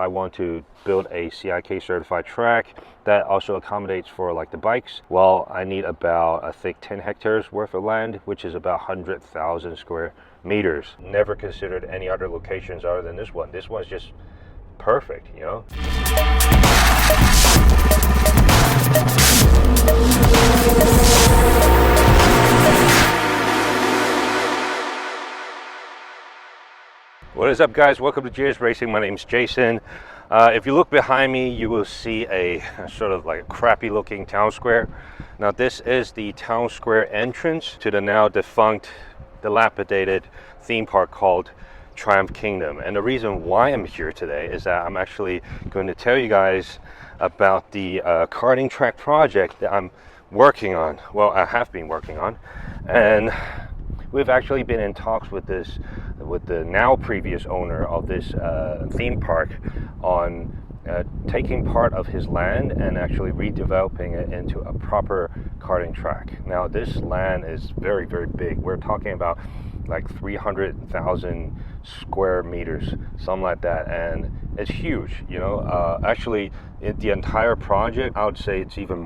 I want to build a CIK certified track that also accommodates for like the bikes. Well, I need about, I think, 10 hectares worth of land, which is about 100,000 square meters. Never considered any other locations other than this one. This one's just perfect, you know? What is up, guys? Welcome to GS Racing. My name's Jason. If you look behind me, you will see a sort of like a crappy looking town square. Now this is the town square entrance to the now defunct, dilapidated theme park called Triumph Kingdom. And the reason why I'm here today is that I'm actually going to tell you guys about the karting track project that I'm working on. Well, I have been working on, and we've actually been in talks with the now previous owner of this theme park on taking part of his land and actually redeveloping it into a proper karting track. Now this land is very, very big. We're talking about like 300,000 square meters, something like that, and it's huge, you know. Actually, the entire project, I would say it's even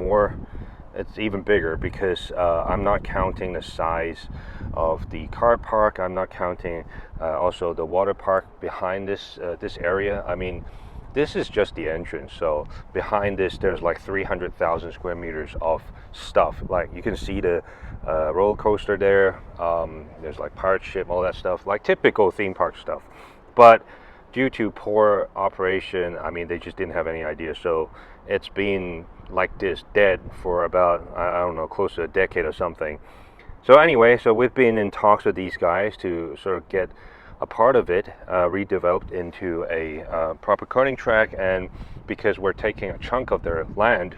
bigger, because I'm not counting the size of the car park. I'm not counting also the water park behind this area. I mean, this is just the entrance. So behind this, there's like 300,000 square meters of stuff. Like you can see the roller coaster there. There's like pirate ship, all that stuff, like typical theme park stuff. But due to poor operation, I mean, they just didn't have any idea. So it's been like this, dead, for about, I don't know, close to a decade or something. So anyway, so we've been in talks with these guys to sort of get a part of it redeveloped into a proper karting track. And because we're taking a chunk of their land,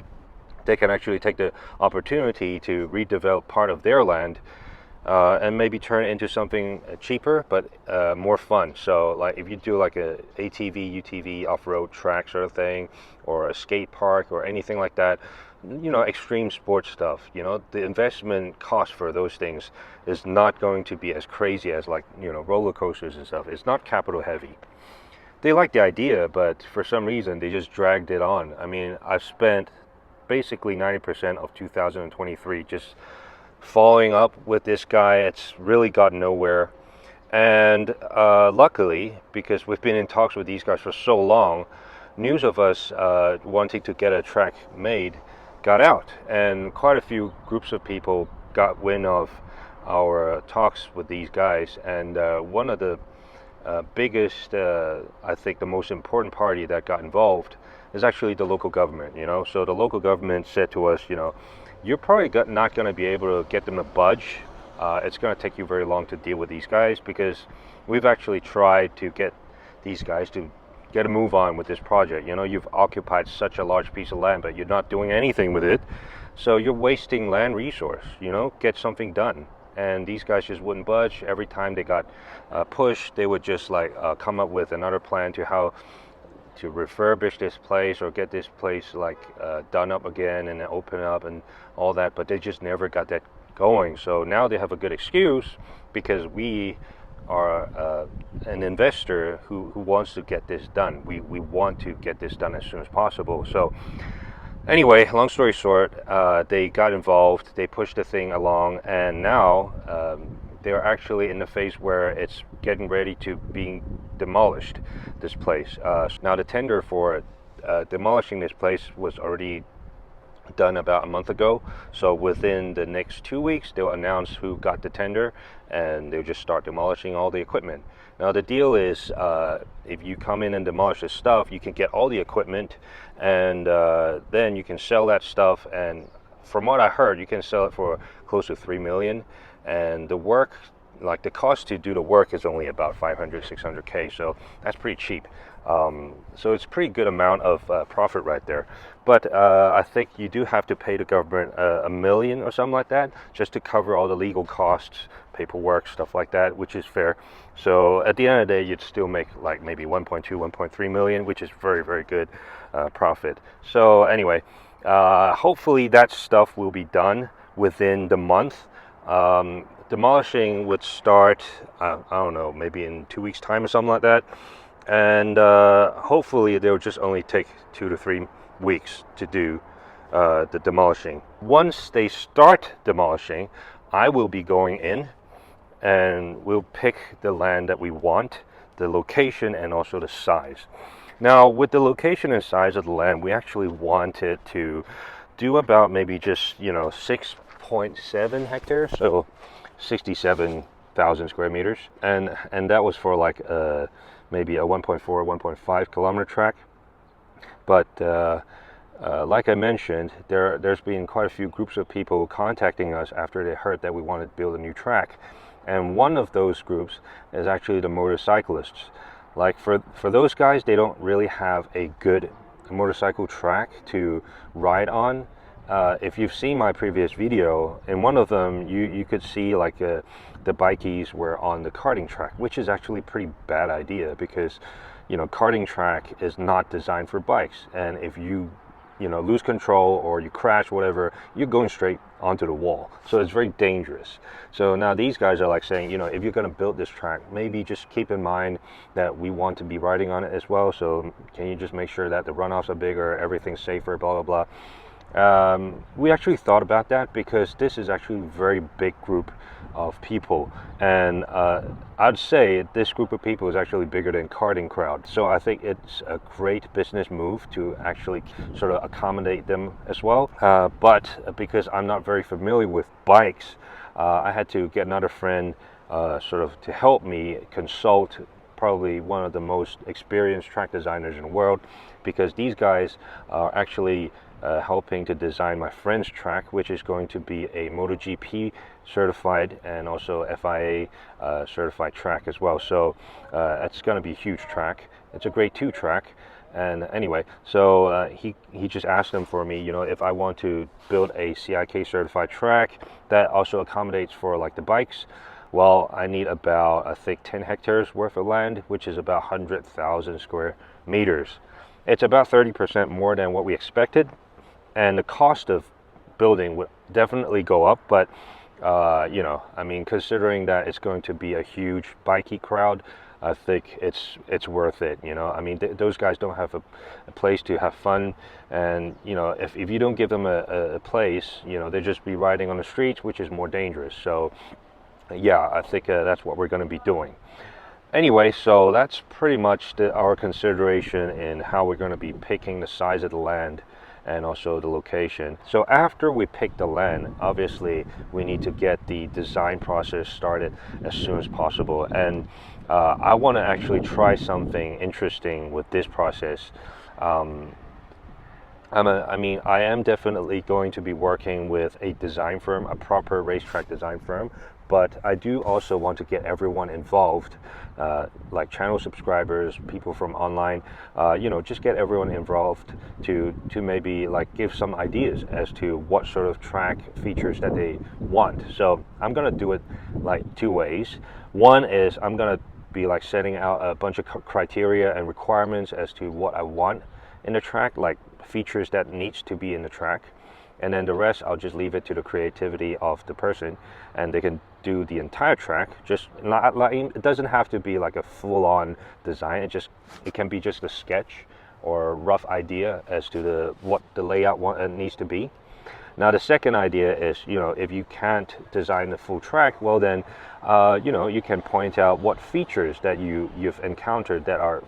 they can actually take the opportunity to redevelop part of their land and maybe turn it into something cheaper but more fun. So like if you do like a ATV, UTV off-road track sort of thing, or a skate park or anything like that, you know, extreme sports stuff, you know, the investment cost for those things is not going to be as crazy as, like, you know, roller coasters and stuff. It's not capital heavy. They like the idea, but for some reason they just dragged it on. I mean, I've spent basically 90% of 2023 just following up with this guy. It's really got nowhere. And luckily, because we've been in talks with these guys for so long, news of us wanting to get a track made got out, and quite a few groups of people got wind of our talks with these guys. And one of the biggest, I think the most important party that got involved is actually the local government, you know. So the local government said to us, you know, you're probably not going to be able to get them to budge. It's going to take you very long to deal with these guys, because we've actually tried to get these guys to get a move on with this project. You know, you've occupied such a large piece of land, but you're not doing anything with it. So you're wasting land resource, you know, get something done. And these guys just wouldn't budge. Every time they got pushed, they would just like come up with another plan to how to refurbish this place or get this place like done up again and open up and all that, but they just never got that going. So now they have a good excuse, because we are an investor who wants to get this done. We want to get this done as soon as possible. So anyway, long story short, they got involved, they pushed the thing along, and now they're actually in the phase where it's getting ready to be demolished, this place. Now the tender for demolishing this place was already done about a month ago. So within the next 2 weeks, they'll announce who got the tender, and they'll just start demolishing all the equipment. Now the deal is, if you come in and demolish the stuff, you can get all the equipment, and then you can sell that stuff. And from what I heard, you can sell it for close to 3 million. And the work, like the cost to do the work, is only about 500, 600K. So that's pretty cheap. So it's a pretty good amount of profit right there. But I think you do have to pay the government $1 million or something like that, just to cover all the legal costs, paperwork, stuff like that, which is fair. So at the end of the day, you'd still make like maybe 1.2, 1.3 million, which is very, very good profit. So anyway, hopefully that stuff will be done within the month. Demolishing would start, I don't know, maybe in 2 weeks' time or something like that. and hopefully they'll just only take 2 to 3 weeks to do the demolishing. Once they start demolishing, I will be going in and we'll pick the land that we want, the location, and also the size. Now, with the location and size of the land, we actually wanted to do about maybe just 6.7 hectares, so 67,000 square meters, and that was for like maybe a 1.4 1.5 kilometer track. But like I mentioned, there's been quite a few groups of people contacting us after they heard that we wanted to build a new track, and one of those groups is actually the motorcyclists. Like for those guys, they don't really have a good motorcycle track to ride on. If you've seen my previous video, in one of them you could see like the bikies were on the karting track, which is actually a pretty bad idea, because karting track is not designed for bikes, and if you lose control or you crash, whatever, you're going straight onto the wall. So it's very dangerous. So now these guys are like saying, if you're going to build this track, maybe just keep in mind that we want to be riding on it as well. So can you just make sure that the runoffs are bigger, everything's safer, blah, blah, blah. We actually thought about that, because this is actually a very big group of people, and I'd say this group of people is actually bigger than karting crowd. So I think it's a great business move to actually sort of accommodate them as well. But because I'm not very familiar with bikes, I had to get another friend sort of to help me consult probably one of the most experienced track designers in the world, because these guys are actually helping to design my friend's track, which is going to be a MotoGP certified and also FIA certified track as well. So it's going to be a huge track. It's a grade 2 track. And anyway, so he just asked them for me, if I want to build a CIK certified track that also accommodates for like the bikes. Well, I need about, I think, 10 hectares worth of land, which is about 100,000 square meters. It's about 30% more than what we expected, and the cost of building would definitely go up. But considering that it's going to be a huge bikey crowd, I think it's worth it. Those guys don't have a place to have fun, and if you don't give them a place, they just be riding on the streets, which is more dangerous. So yeah, I think that's what we're going to be doing. Anyway, so that's pretty much our consideration in how we're going to be picking the size of the land and also the location. So after we pick the land, obviously we need to get the design process started as soon as possible. And I want to actually try something interesting with this process. I am definitely going to be working with a design firm, a proper racetrack design firm, but I do also want to get everyone involved, like channel subscribers, people from online, just get everyone involved to maybe like give some ideas as to what sort of track features that they want. So I'm gonna do it like 2 ways. One is I'm gonna be like setting out a bunch of criteria and requirements as to what I want in the track, like features that needs to be in the track, and then the rest I'll just leave it to the creativity of the person, and they can do the entire track. Just not like, it doesn't have to be like a full-on design. It can be just a sketch or a rough idea as to what the layout needs to be. Now the second idea is, if you can't design the full track, well then, you can point out what features that you've encountered that are,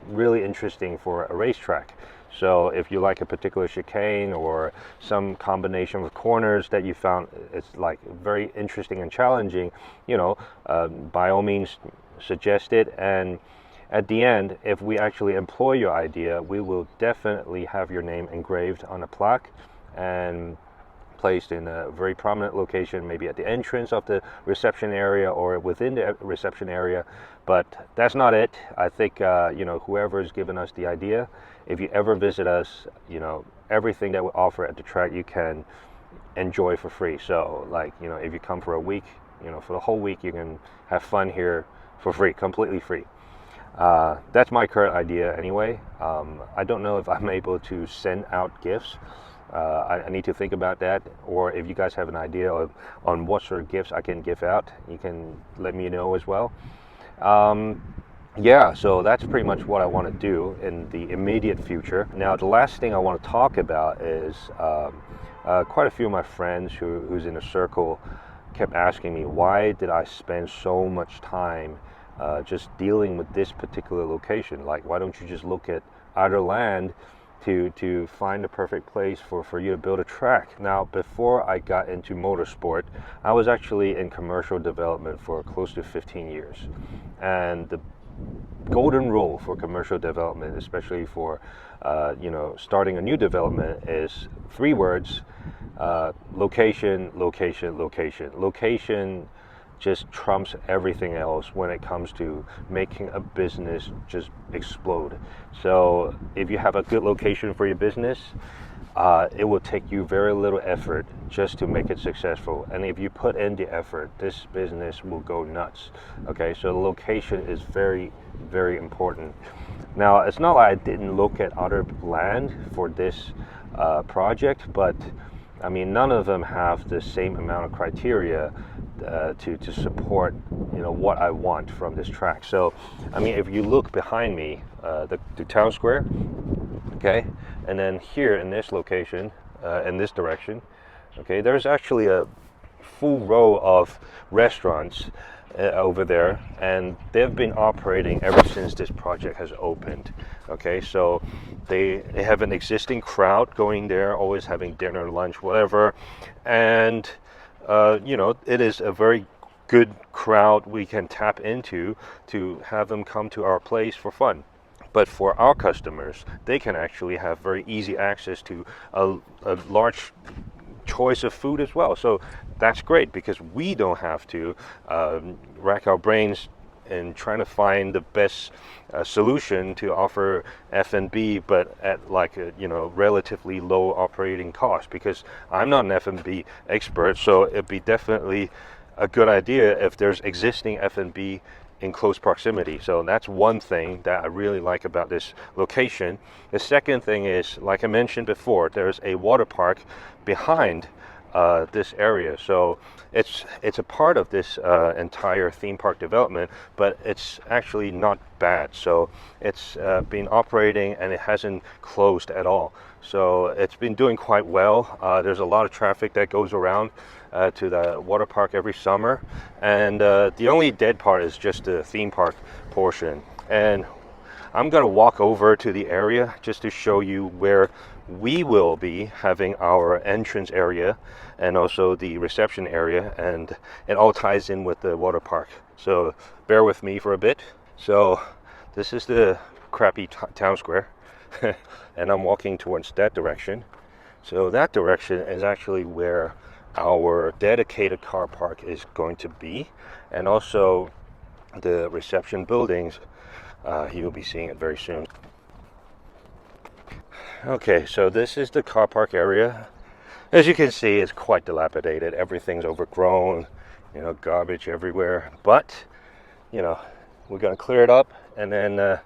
really interesting for a racetrack. So if you like a particular chicane or some combination of corners that you found it's like very interesting and challenging, by all means suggest it. And at the end, if we actually employ your idea, we will definitely have your name engraved on a plaque and placed in a very prominent location, maybe at the entrance of the reception area or within the reception area. But that's not it. I think whoever has given us the idea, if you ever visit us, everything that we offer at the track you can enjoy for free. So like, if you come for a week, for the whole week you can have fun here for free, completely free. That's my current idea anyway. I don't know if I'm able to send out gifts. I need to think about that, or if you guys have an idea on what sort of gifts I can give out, you can let me know as well. yeah, so that's pretty much what I want to do in the immediate future. Now, the last thing I want to talk about is quite a few of my friends who's in a circle kept asking me, why did I spend so much time just dealing with this particular location? Like, why don't you just look at other land to find the perfect place for you to build a track? Now, before I got into motorsport, I was actually in commercial development for close to 15 years. And the golden rule for commercial development, especially for starting a new development, is three words: location, location, location. Location just trumps everything else when it comes to making a business just explode. So if you have a good location for your business, it will take you very little effort just to make it successful. And if you put in the effort, this business will go nuts. Okay, so the location is very, very important. Now, it's not like I didn't look at other land for this project, but I mean, none of them have the same amount of criteria to support, what I want from this track. So, I mean, if you look behind me, the town square, okay, and then here in this location, in this direction, okay, there's actually a full row of restaurants over there, and they've been operating ever since this project has opened. Okay, so they have an existing crowd going there, always having dinner, lunch, whatever, and it is a very good crowd we can tap into to have them come to our place for fun. But for our customers, they can actually have very easy access to a large choice of food as well. So that's great because we don't have to rack our brains in trying to find the best solution to offer F&B, but at like a relatively low operating cost. Because I'm not an F&B expert, so it'd be definitely a good idea if there's existing F&B in close proximity. So that's one thing that I really like about this location. The second thing is, like I mentioned before, there's a water park behind this area. So it's a part of this entire theme park development, but it's actually not bad. So it's been operating and it hasn't closed at all. So it's been doing quite well. There's a lot of traffic that goes around to the water park every summer, and the only dead part is just the theme park portion. And I'm gonna walk over to the area just to show you where we will be having our entrance area and also the reception area, and it all ties in with the water park. So bear with me for a bit. So this is the crappy town square and I'm walking towards that direction. So that direction is actually where our dedicated car park is going to be, and also the reception buildings. You'll be seeing it very soon. Okay, so this is the car park area. As you can see, it's quite dilapidated. Everything's overgrown, garbage everywhere. But, we're going to clear it up and then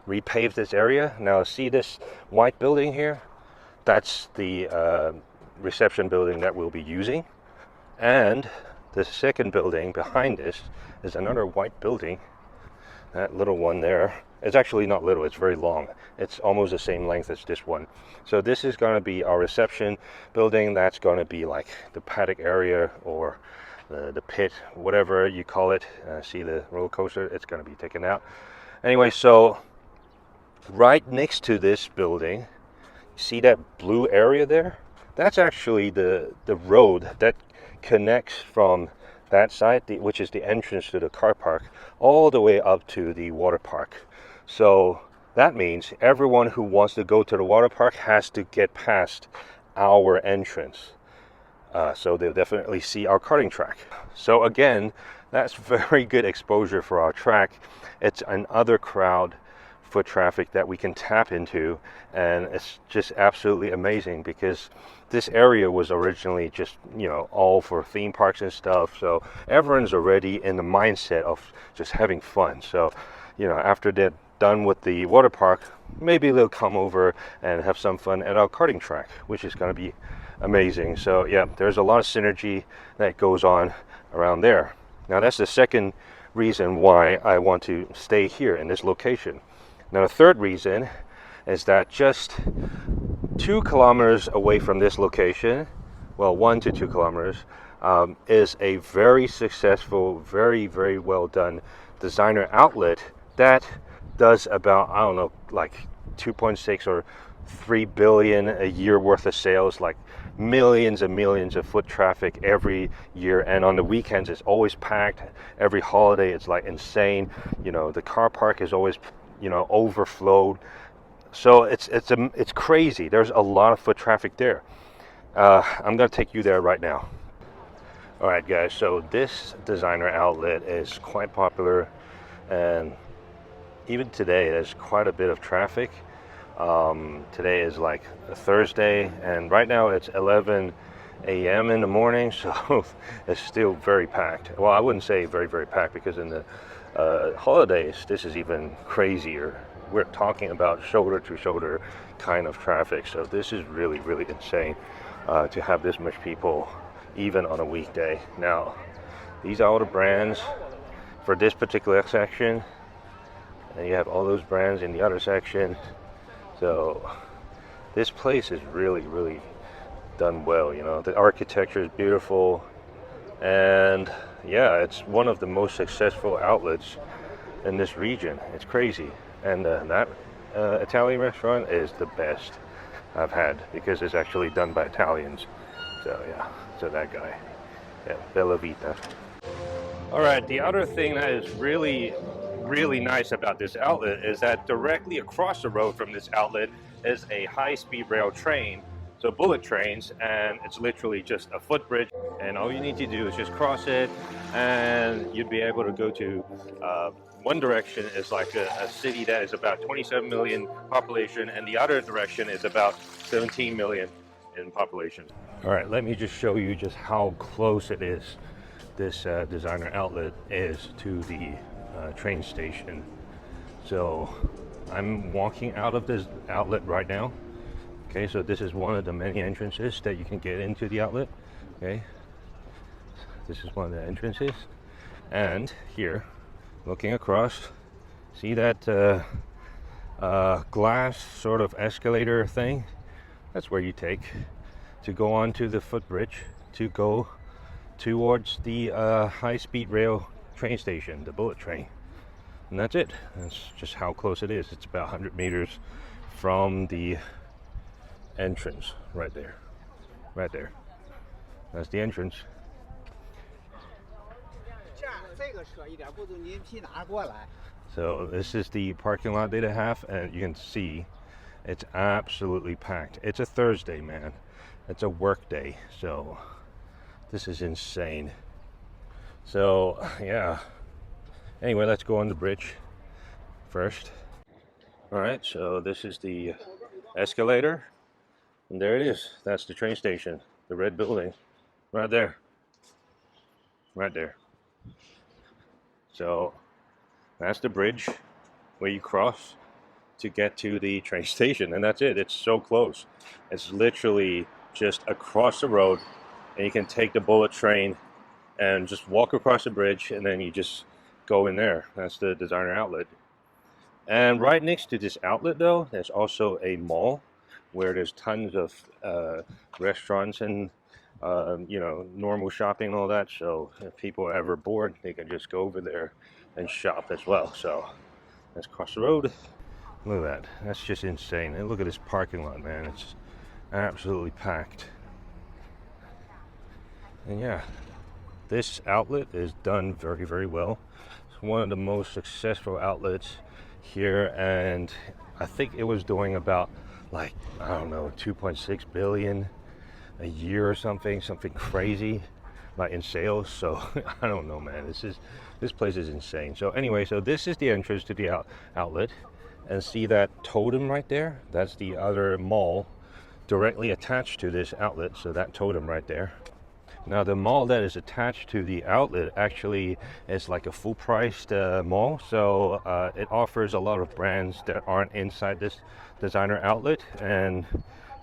repave this area. Now, see this white building here? That's the reception building that we'll be using. And the second building behind this is another white building. That little one there, it's actually not little, it's very long. It's almost the same length as this one. So this is going to be our reception building. That's going to be like the paddock area, or the pit, whatever you call it. See the roller coaster, it's going to be taken out. Anyway, so right next to this building, see that blue area there? That's actually the road that connects from that side, which is the entrance to the car park, all the way up to the water park. So that means everyone who wants to go to the water park has to get past our entrance. So they'll definitely see our karting track. So again, that's very good exposure for our track. It's another crowd foot traffic that we can tap into, and it's just absolutely amazing because this area was originally just all for theme parks and stuff, so everyone's already in the mindset of just having fun. So after they're done with the water park, maybe they'll come over and have some fun at our karting track, which is going to be amazing. So yeah, there's a lot of synergy that goes on around there. Now that's the second reason why I want to stay here in this location. Now, the third reason is that just 2 kilometers away from this location, well, 1 to 2 kilometers, is a very successful, very, very well done designer outlet that does about, I don't know, like 2.6 or 3 billion a year worth of sales, like millions and millions of foot traffic every year, and on the weekends it's always packed. Every holiday it's like insane. You know, the car park is always, you know, overflowed. So it's crazy. There's a lot of foot traffic there. I'm gonna take you there right now. All right, guys. So this designer outlet is quite popular, and even today there's quite a bit of traffic. Today is like a Thursday, and right now it's 11 a.m. in the morning, so it's still very packed. Well, I wouldn't say very, very packed, because in the holidays this is even crazier. We're talking about shoulder to shoulder kind of traffic, so this is really, really insane to have this much people even on a weekday. Now, these are all the brands for this particular section, and you have all those brands in the other section. So this place is really, really done well. You know, the architecture is beautiful, and yeah, it's one of the most successful outlets in this region. It's crazy. And that Italian restaurant is the best I've had, because it's actually done by Italians. So yeah, so that guy, yeah, Bella Vita. All right, the other thing that is really, really nice about this outlet is that directly across the road from this outlet is a high-speed rail train, so bullet trains, and it's literally just a footbridge, and all you need to do is just cross it, and you'd be able to go to one direction is like a city that is about 27 million population, and the other direction is about 17 million in population. All right, let me just show you just how close it is, this designer outlet is to the train station. So I'm walking out of this outlet right now. Okay, so this is one of the many entrances that you can get into the outlet. Okay, this is one of the entrances, and here, looking across, see that glass sort of escalator thing? That's where you take to go onto the footbridge to go towards the high-speed rail train station, the bullet train. And that's it. That's just how close it is. It's about 100 meters from the entrance right there. Right there. That's the entrance. So this is the parking lot that I have, and you can see it's absolutely packed. It's a Thursday, man. It's a work day, so this is insane. So yeah, anyway, let's go on the bridge first. All right, so this is the escalator, and there it is. That's the train station, the red building right there, right there. So that's the bridge where you cross to get to the train station, and that's it. It's so close. It's literally just across the road, and you can take the bullet train and just walk across the bridge, and then you just go in there. That's the designer outlet. And right next to this outlet, though, there's also a mall where there's tons of restaurants and you know, normal shopping and all that. So if people are ever bored, they can just go over there and shop as well. So let's cross the road. Look at that. That's just insane. And look at this parking lot, man. It's absolutely packed. And yeah, this outlet is done very, very well. It's one of the most successful outlets here, and I think it was doing about, like, I don't know, 2.6 billion a year or something crazy, like, in sales. So I don't know, man. This place is insane. So anyway, so this is the entrance to the outlet, and see that totem right there? That's the other mall directly attached to this outlet. So that totem right there. Now the mall that is attached to the outlet actually is like a full-priced mall, so it offers a lot of brands that aren't inside this designer outlet, and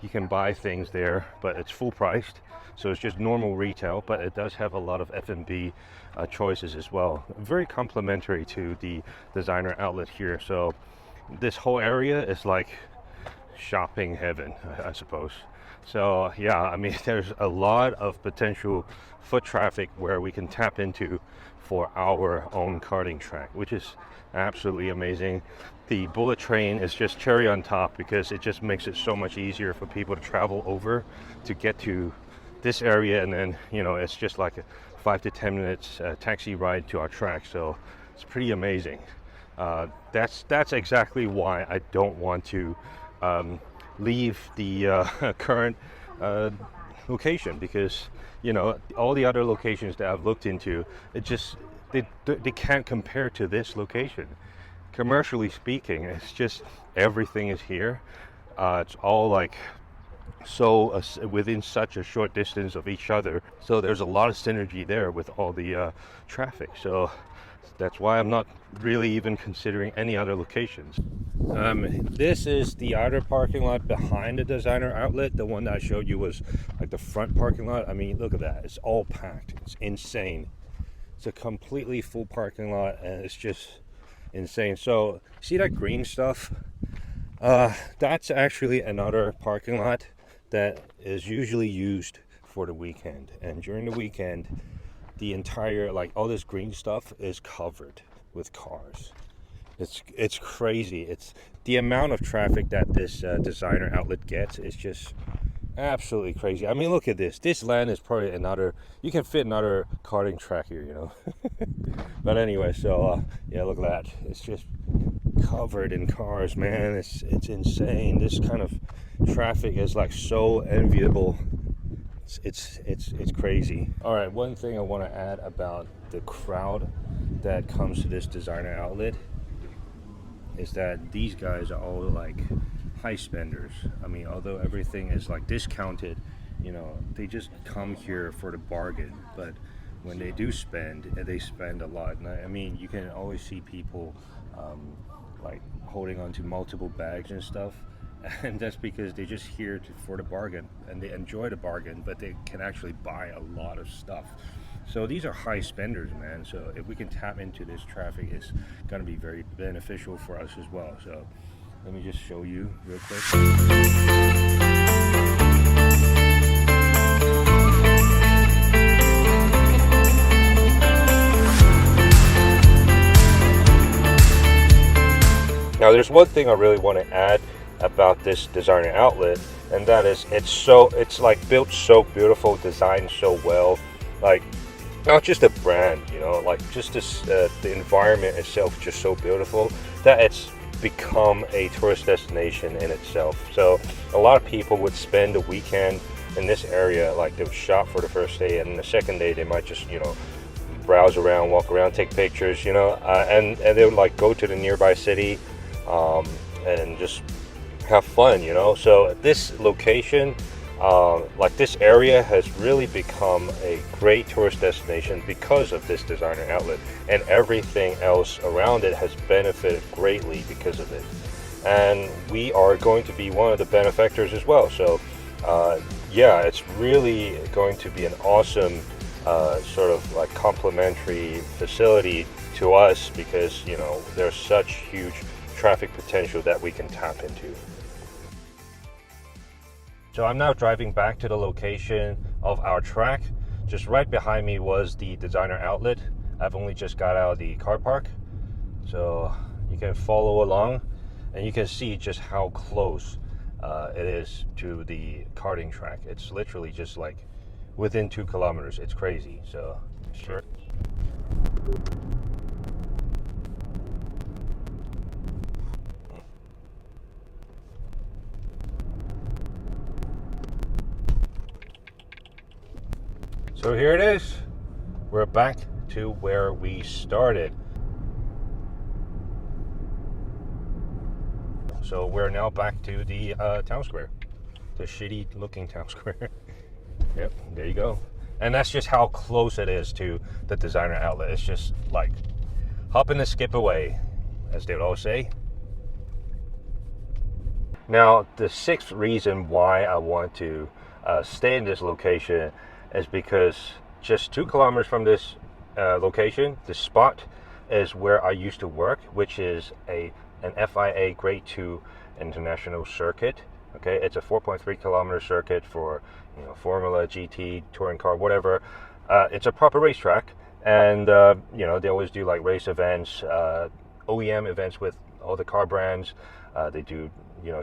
you can buy things there, but it's full priced. So it's just normal retail, but it does have a lot of F&B choices as well. Very complimentary to the designer outlet here. So this whole area is like shopping heaven, I suppose. So yeah, I mean, there's a lot of potential foot traffic where we can tap into for our own karting track, which is absolutely amazing. The bullet train is just cherry on top because it just makes it so much easier for people to travel over to get to this area, and then, you know, it's just like a 5 to 10 minutes taxi ride to our track. So it's pretty amazing. That's exactly why I don't want to leave the current location, because, you know, all the other locations that I've looked into, it just they can't compare to this location. Commercially speaking, it's just everything is here. It's all like so within such a short distance of each other, so there's a lot of synergy there with all the traffic. So that's why I'm not really even considering any other locations. This is the outer parking lot behind the designer outlet. The one that I showed you was like the front parking lot. I mean, look at that. It's all packed. It's insane. It's a completely full parking lot, and it's just insane. So see that green stuff? That's actually another parking lot that is usually used for the weekend. And during the weekend, the entire, like, all this green stuff is covered with cars. It's crazy. It's the amount of traffic that this designer outlet gets is just absolutely crazy. I mean, look at this. This land is probably another, you can fit another karting track here, you know. But anyway, so yeah, look at that. It's just covered in cars, man. It's insane. This kind of traffic is like so enviable. It's crazy. All right, one thing I want to add about the crowd that comes to this designer outlet is that these guys are all like high spenders. I mean, although everything is like discounted, you know, they just come here for the bargain. But when they do spend, they spend a lot. And I mean, you can always see people like holding on to multiple bags and stuff. And that's because they're just here for the bargain, and they enjoy the bargain, but they can actually buy a lot of stuff. So these are high spenders, man. So if we can tap into this traffic, it's going to be very beneficial for us as well. So let me just show you real quick. Now, there's one thing I really want to add about this designer outlet, and that is it's like built so beautiful, designed so well. Like, not just a brand, you know, like just this the environment itself just so beautiful that it's become a tourist destination in itself. So a lot of people would spend a weekend in this area. Like, they would shop for the first day, and the second day they might just, you know, browse around, walk around, take pictures, you know, and they would like go to the nearby city and just have fun, you know. So this location, like this area, has really become a great tourist destination because of this designer outlet, and everything else around it has benefited greatly because of it. And we are going to be one of the benefactors as well. So yeah, it's really going to be an awesome sort of like complimentary facility to us, because, you know, there's such huge traffic potential that we can tap into. So I'm now driving back to the location of our track. Just right behind me was the designer outlet. I've only just got out of the car park, so you can follow along and you can see just how close it is to the karting track. It's literally just like within 2 kilometers. It's crazy. So sure. So here it is. We're back to where we started. So we're now back to the town square, the shitty looking town square. Yep, there you go. And that's just how close it is to the designer outlet. It's just like hop and skip away, as they would always say. Now, the sixth reason why I want to stay in this location is because just 2 kilometers from this location, this spot, is where I used to work, which is an FIA Grade 2 international circuit. Okay, it's a 4.3 kilometer circuit for Formula, GT, touring car, whatever. It's a proper racetrack, and they always do like race events, OEM events with all the car brands. They do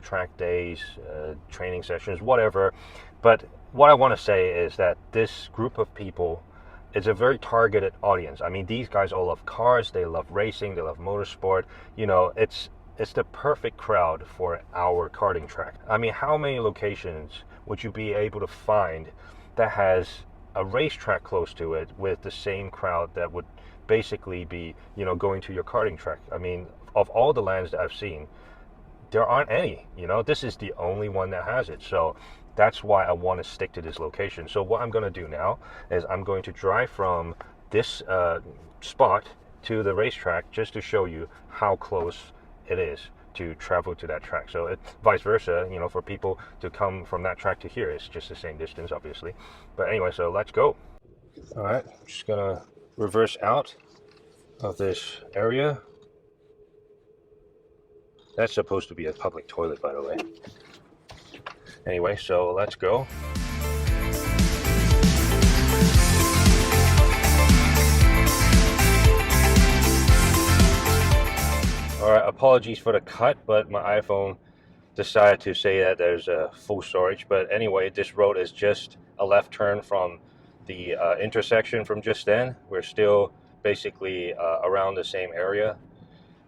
track days, training sessions, whatever. But what I want to say is that this group of people is a very targeted audience. I mean, these guys all love cars, they love racing, they love motorsport. It's the perfect crowd for our karting track. I mean, how many locations would you be able to find that has a racetrack close to it with the same crowd that would basically be going to your karting track? I mean, of all the lands that I've seen, there aren't any. This is the only one that has it. So that's why I want to stick to this location. So what I'm going to do now is I'm going to drive from this spot to the racetrack just to show you how close it is to travel to that track. So it, vice versa, for people to come from that track to here, it's just the same distance, obviously. But anyway, so let's go. All right, I'm just gonna reverse out of this area. That's supposed to be a public toilet, by the way. Anyway, so let's go. Alright, apologies for the cut, but my iPhone decided to say that there's a full storage. But anyway, this road is just a left turn from the intersection from just then. We're still basically around the same area.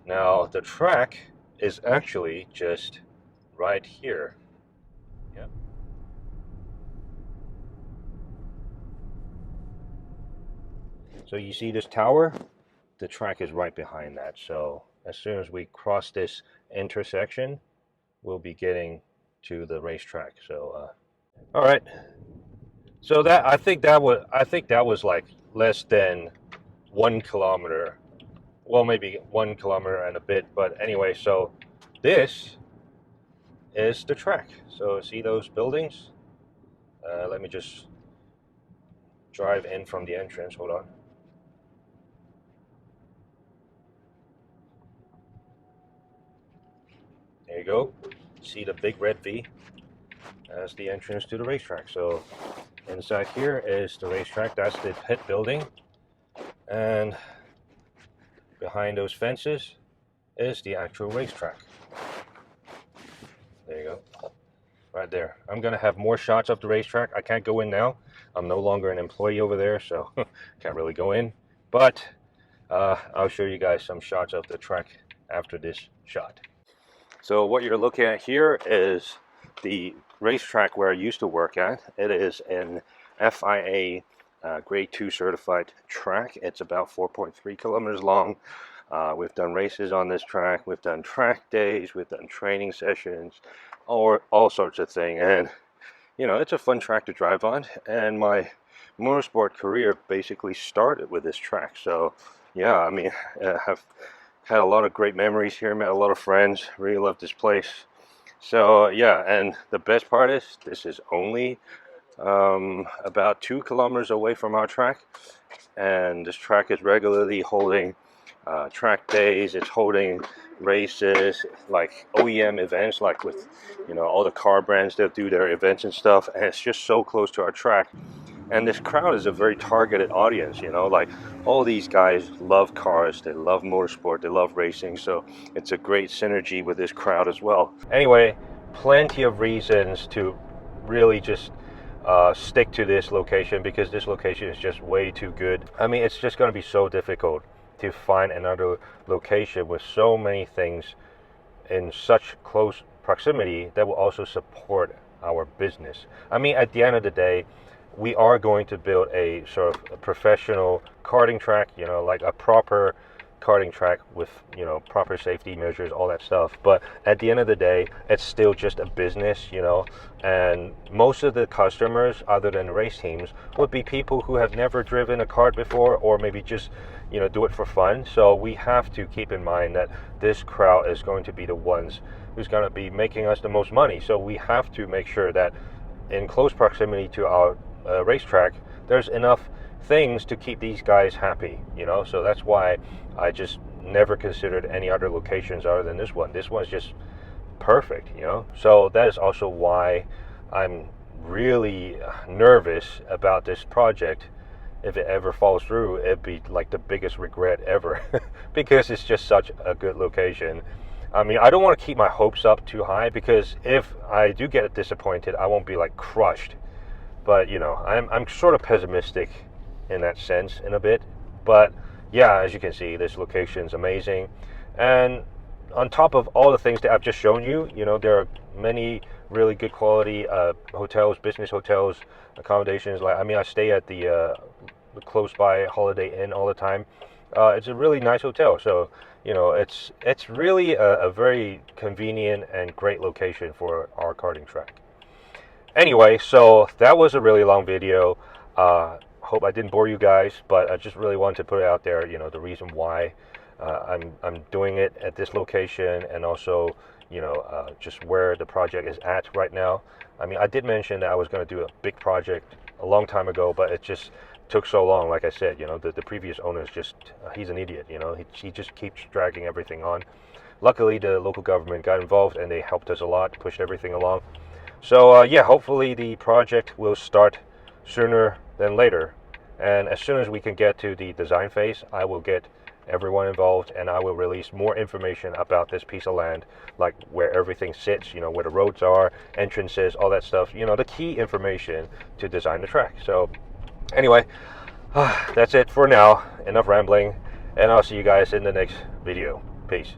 Now, the track is actually just right here. Yep. So you see this tower? The track is right behind that. So as soon as we cross this intersection, we'll be getting to the racetrack. So, all right. So I think that was like less than 1 kilometer. Well, maybe 1 kilometer and a bit. But anyway, so this is the track. So see those buildings? Let me just drive in from the entrance. Hold on. There you go. See the big red V? That's the entrance to the racetrack. So inside here is the racetrack. That's the pit building. And behind those fences is the actual racetrack. There you go. Right there. I'm going to have more shots of the racetrack. I can't go in now. I'm no longer an employee over there, so can't really go in. But I'll show you guys some shots of the track after this shot. So what you're looking at here is the racetrack where I used to work at. It is an FIA Grade 2 certified track. It's about 4.3 kilometers long. We've done races on this track. We've done track days. We've done training sessions, or all sorts of things. And it's a fun track to drive on. And my motorsport career basically started with this track. So yeah, I mean, I have had a lot of great memories here, met a lot of friends, really love this place. So yeah, and the best part is this is only about 2 kilometers away from our track, and this track is regularly holding track days. It's holding races, like OEM events, like with all the car brands that do their events and stuff, and it's just so close to our track. And this crowd is a very targeted audience, like all these guys love cars, they love motorsport, they love racing, so it's a great synergy with this crowd as well. Anyway, plenty of reasons to really just stick to this location, because this location is just way too good. I mean, it's just going to be so difficult to find another location with so many things in such close proximity that will also support our business. I mean, at the end of the day, we are going to build a sort of a professional karting track, like a proper karting track with, proper safety measures, all that stuff. But at the end of the day, it's still just a business, and most of the customers, other than race teams, would be people who have never driven a kart before, or maybe just, do it for fun. So we have to keep in mind that this crowd is going to be the ones who's going to be making us the most money. So we have to make sure that in close proximity to our racetrack, there's enough things to keep these guys happy, so that's why I just never considered any other locations other than this one. This one's just perfect, so that is also why I'm really nervous about this project. If it ever falls through, it'd be like the biggest regret ever because it's just such a good location. I mean, I don't want to keep my hopes up too high, because if I do get disappointed, I won't be like crushed. But I'm sort of pessimistic in that sense in a bit. But yeah, as you can see, this location's amazing. And on top of all the things that I've just shown you, there are many really good quality hotels, business hotels, accommodations. I stay at the Close By Holiday Inn all the time. It's a really nice hotel, so it's really a very convenient and great location for our karting track. Anyway, so that was a really long video. Hope I didn't bore you guys, but I just really wanted to put it out there, the reason why I'm doing it at this location, and also just where the project is at right now. I mean, I did mention that I was going to do a big project a long time ago, but it just took so long. Like I said, the previous owner is just he's an idiot. He just keeps dragging everything on. Luckily, the local government got involved and they helped us a lot, pushed everything along. So yeah, hopefully the project will start sooner than later, and as soon as we can get to the design phase, I will get everyone involved, and I will release more information about this piece of land, like where everything sits, where the roads are, entrances, all that stuff, the key information to design the track. So anyway, that's it for now. Enough rambling, and I'll see you guys in the next video. Peace.